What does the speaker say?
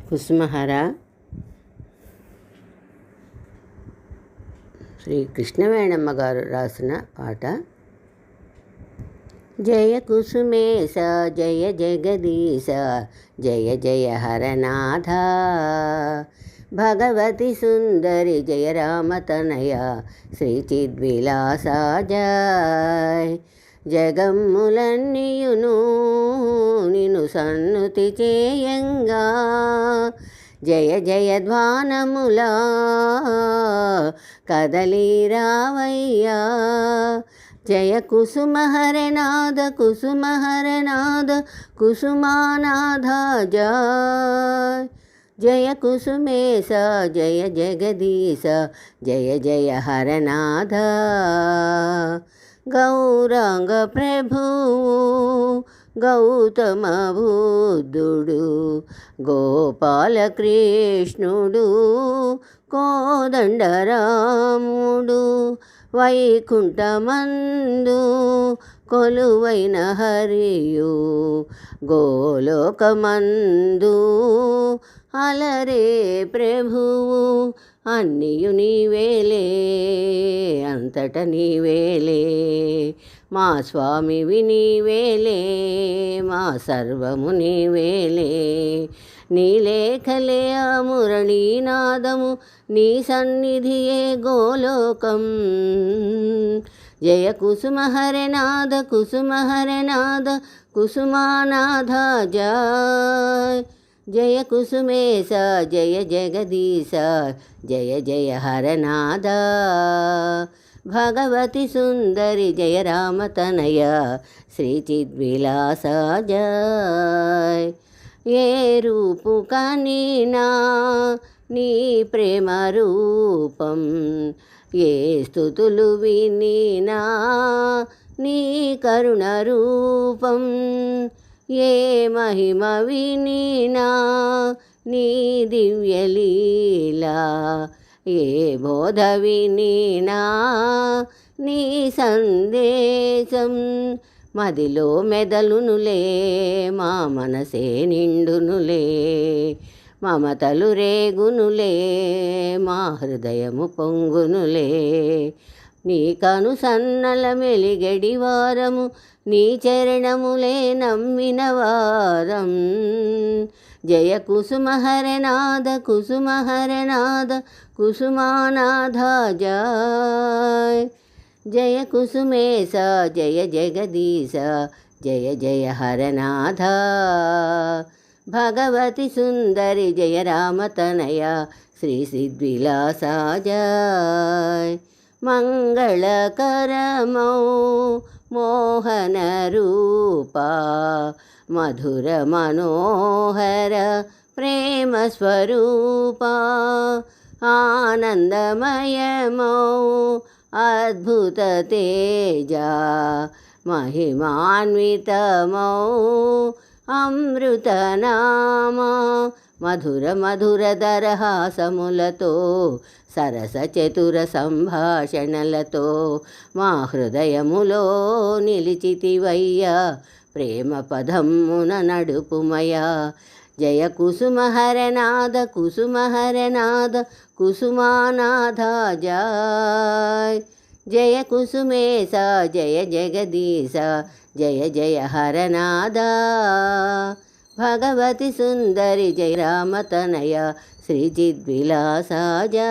కుసుమహర శ్రీ కృష్ణవేణమ్మ గారు రాసిన పాట. జయ కుసుమేశ జయ జగదీశ జయ జయ హరనాథ, భగవతి సుందరి జయ రామతనయ శ్రీ చిద్విలాస జయ. జగమ్ములన్నీయును నిన్ను సన్నుతి చేయంగా, జయ జయ ధ్వానములా కదలిరావయ్యా. జయ కుసుమహరనాథ కుసుమహరనాథ కుసుమానాథ జయ. జయ కుసుమేశ జయ జగదీశ జయ జయ హరనాథ. గౌరాంగ ప్రభువు గౌతమ బుద్ధుడు గోపాలకృష్ణుడు కోదండరాముడు, వైకుంఠమందు కొలువైన హరియు గోలోకమందు అలరే ప్రభువు. అన్నియు నీవేలే అంతట నీవేలే, మా స్వామివి నీవేలే, మా సర్వము నీవేలే. నీ లేఖలే ఆ మురళీనాదము, నీ సన్నిధియే గోలోకం. జయ కుసుమహరనాథ కుసుమహరనాథ కుసుమానాథ జయ. జయ కుసుమేశ జయ జగదీశ జయ జయ హరనాథ, భగవతి సుందరి జయ రామతనయ శ్రీ చిద్విలాస జయ. ఏ రూపు కనీనా నీ ప్రేమ రూపం, ఏ స్తుతులు వినినా నీ కరుణ రూపం, ఏ మహిమ వినినా నీ దివ్యలీలా, ఏ బోధ వినినా నీ సందేశం. మదిలో మెదలునులే మా మనసే నిండునులే, మమతలు రేగునులే మా హృదయము పొంగునులే. నీ కను సన్నల మెలిగడి వారము, నీ చరణములే నమ్మిన వారం. జయ కుసుమహరనాథ కుసుమహరనాథ కుసుమానాథ జయ. జయ కుసుమేశ జయ జగదీశ జయ జయ హరనాథ, భగవతి సుందరి జయ రామతనయ శ్రీ సిద్విలాస జయ. మంగళకరమౌ మోహన రూపా, మధుర మనోహర ప్రేమ స్వరూపా, ఆనందమయమౌ అద్భుత తేజ, మహిమాన్వితమౌ అమృతనామ. మధుర మధుర దరహాసములతో సరస చతుర సంభాషణలతో మా హృదయములో నిలిచితివయ్యా, ప్రేమ పదమున నడుపుమయా. జయ కుసుమహరనాథ కుసుమహరనాథ కుసుమానాథ జయ. జయ కుసుమేశ జయ జగదీశ జయ జయ హరనాథ, భగవతి సుందరి జయ రామతనయ శ్రీ చిద్విలాస జయ.